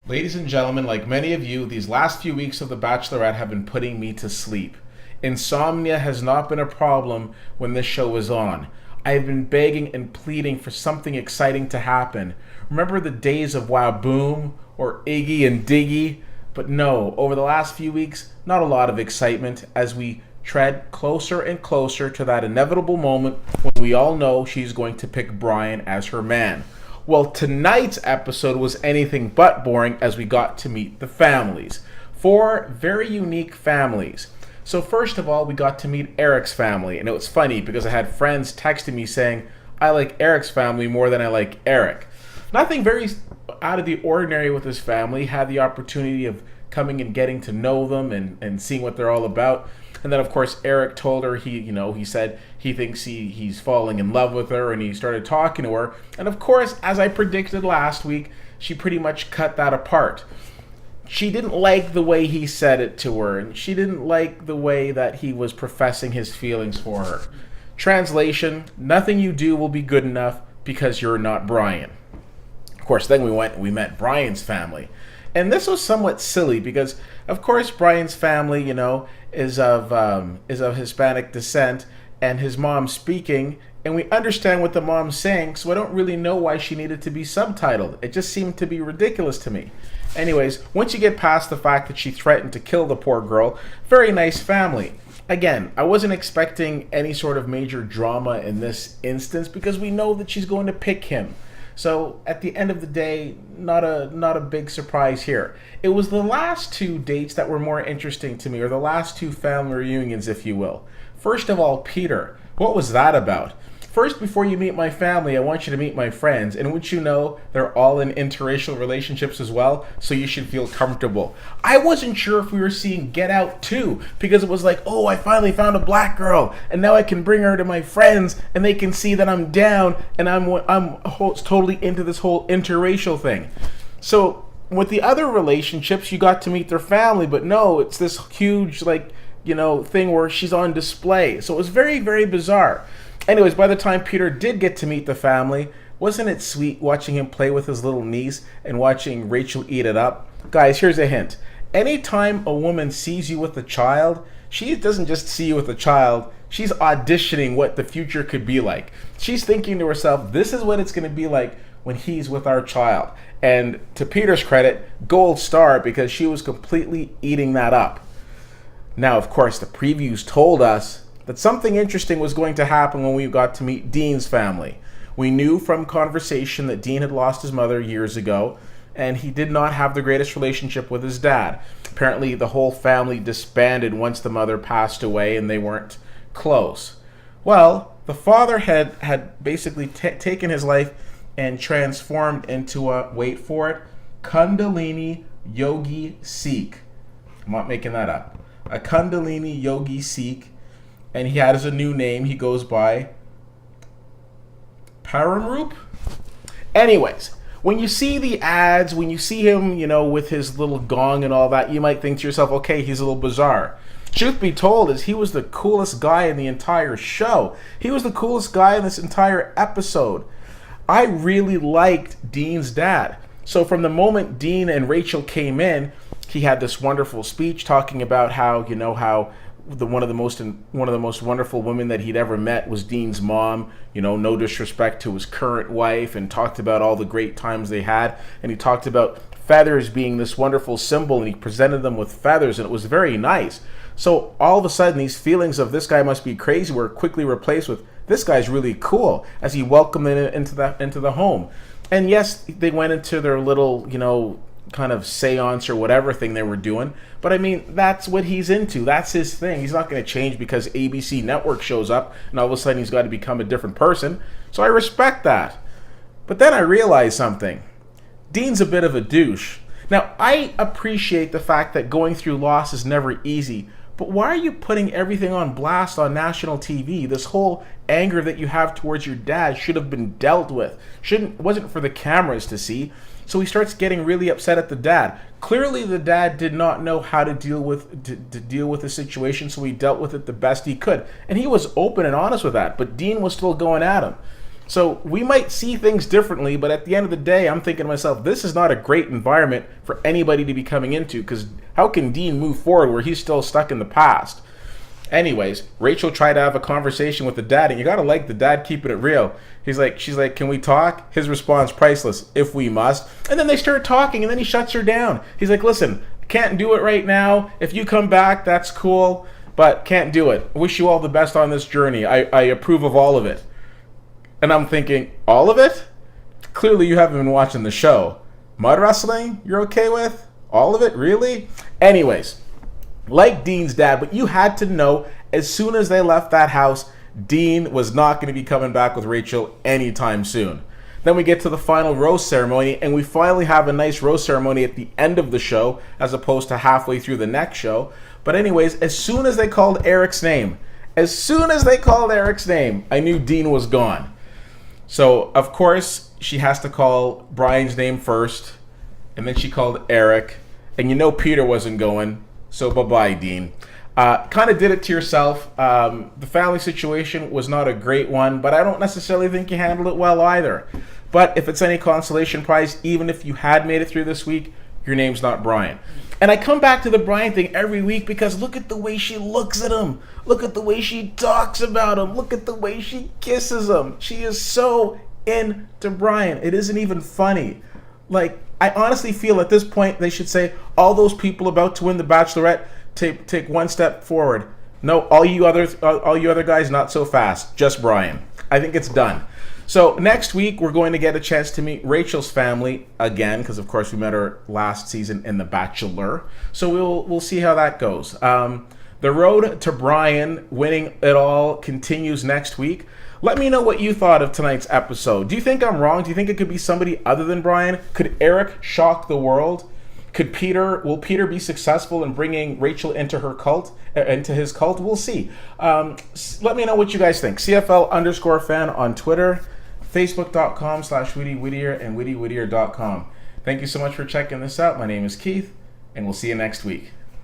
Ladies and gentlemen, like many of you, these last few weeks of The Bachelorette have been putting me to sleep. Insomnia has not been a problem when this show is on. I have been begging and pleading for something exciting to happen. Remember the days of Wow Boom or Iggy and Diggy? But no, over the last few weeks, not a lot of excitement as we tread closer and closer to that inevitable moment when we all know she's going to pick Brian as her man. Well, tonight's episode was anything but boring as we got to meet the families. Four very unique families. So first of all, we got to meet Eric's family, and it was funny because I had friends texting me saying, I like Eric's family more than I like Eric. Nothing very out of the ordinary with his family. Had the opportunity of coming and getting to know them and seeing what they're all about. And then, of course, Eric told her he said he thinks he's falling in love with her, and he started talking to her. And of course, as I predicted last week, she pretty much cut that apart. She didn't like the way he said it to her, and she didn't like the way that he was professing his feelings for her. Translation, nothing you do will be good enough because you're not Brian. Of course, then we met Brian's family. And this was somewhat silly because, of course, Brian's family, is of Hispanic descent, and his mom's speaking, and we understand what the mom's saying, so I don't really know why she needed to be subtitled. It just seemed to be ridiculous to me. Anyways, once you get past the fact that she threatened to kill the poor girl, very nice family. Again, I wasn't expecting any sort of major drama in this instance because we know that she's going to pick him. So at the end of the day, not a big surprise here. It was the last two dates that were more interesting to me, or the last two family reunions, if you will. First of all, Peter. What was that about? First, before you meet my family, I want you to meet my friends. And wouldn't you know, they're all in interracial relationships as well, so you should feel comfortable. I wasn't sure if we were seeing Get Out 2, because it was like, oh, I finally found a black girl, and now I can bring her to my friends, and they can see that I'm down, and I'm totally into this whole interracial thing. So, with the other relationships, you got to meet their family, but no, it's this huge, thing where she's on display. So it was very, very bizarre. Anyways, by the time Peter did get to meet the family, wasn't it sweet watching him play with his little niece and watching Rachel eat it up? Guys, here's a hint. Anytime a woman sees you with a child, she doesn't just see you with a child, she's auditioning what the future could be like. She's thinking to herself, this is what it's going to be like when he's with our child. And to Peter's credit, gold star, because she was completely eating that up. Now, of course, the previews told us that something interesting was going to happen when we got to meet Dean's family. We knew from conversation that Dean had lost his mother years ago, and he did not have the greatest relationship with his dad. Apparently, the whole family disbanded once the mother passed away, and they weren't close. Well, the father had basically taken his life and transformed into a, wait for it, Kundalini Yogi Sikh. I'm not making that up. A Kundalini Yogi Sikh. And he has a new name. He goes by Paramrup. Anyways, when you see the ads, when you see him, with his little gong and all that, you might think to yourself, okay, he's a little bizarre. Truth be told, is he was the coolest guy in the entire show. He was the coolest guy in this entire episode. I really liked Dean's dad. So from the moment Dean and Rachel came in, he had this wonderful speech talking about how, one of the most wonderful women that he'd ever met was Dean's mom. No disrespect to his current wife, and talked about all the great times they had. And he talked about feathers being this wonderful symbol, and he presented them with feathers, and it was very nice. So all of a sudden, these feelings of this guy must be crazy were quickly replaced with this guy's really cool, as he welcomed them into the home. And yes, they went into their little, kind of seance or whatever thing they were doing. But I mean, that's what he's into. That's his thing. He's not going to change because ABC Network shows up and all of a sudden he's got to become a different person. So I respect that. But then I realized something. Dean's a bit of a douche. Now, I appreciate the fact that going through loss is never easy. But why are you putting everything on blast on national TV? This whole anger that you have towards your dad should have been dealt with. Wasn't for the cameras to see. So he starts getting really upset at the dad. Clearly, the dad did not know how to deal with the situation, so he dealt with it the best he could. And he was open and honest with that, but Dean was still going at him. So we might see things differently, but at the end of the day, I'm thinking to myself, this is not a great environment for anybody to be coming into, because how can Dean move forward where he's still stuck in the past? Anyways, Rachel tried to have a conversation with the dad, and you gotta like the dad keeping it real. She's like, can we talk? His response, priceless, if we must. And then they start talking, and then he shuts her down. He's like, listen, I can't do it right now. If you come back, that's cool, but can't do it. I wish you all the best on this journey. I approve of all of it. And I'm thinking, all of it? Clearly you haven't been watching the show. Mud wrestling, you're okay with? All of it? Really? Anyways, like Dean's dad, but you had to know as soon as they left that house, Dean was not going to be coming back with Rachel anytime soon. Then we get to the final rose ceremony, and we finally have a nice rose ceremony at the end of the show, as opposed to halfway through the next show. But anyways, as soon as they called Eric's name, I knew Dean was gone. So, of course, she has to call Brian's name first, and then she called Eric, and you know Peter wasn't going, so bye-bye, Dean. Kind of did it to yourself. The family situation was not a great one, but I don't necessarily think you handled it well either. But if it's any consolation prize, even if you had made it through this week, your name's not Brian. And I come back to the Brian thing every week because look at the way she looks at him. Look at the way she talks about him. Look at the way she kisses him. She is so into Brian. It isn't even funny. Like, I honestly feel at this point they should say, all those people about to win the Bachelorette, take one step forward. No, all you other guys, not so fast. Just Brian. I think it's done. So next week, we're going to get a chance to meet Rachel's family again, because of course we met her last season in The Bachelor. So we'll see how that goes. The road to Brian winning it all continues next week. Let me know what you thought of tonight's episode. Do you think I'm wrong? Do you think it could be somebody other than Brian? Could Eric shock the world? Will Peter be successful in bringing Rachel into his cult? We'll see. Let me know what you guys think. CFL_fan on Twitter, Facebook.com/WittyWhittier and WittyWhittier.com. Thank you so much for checking this out. My name is Keith, and we'll see you next week.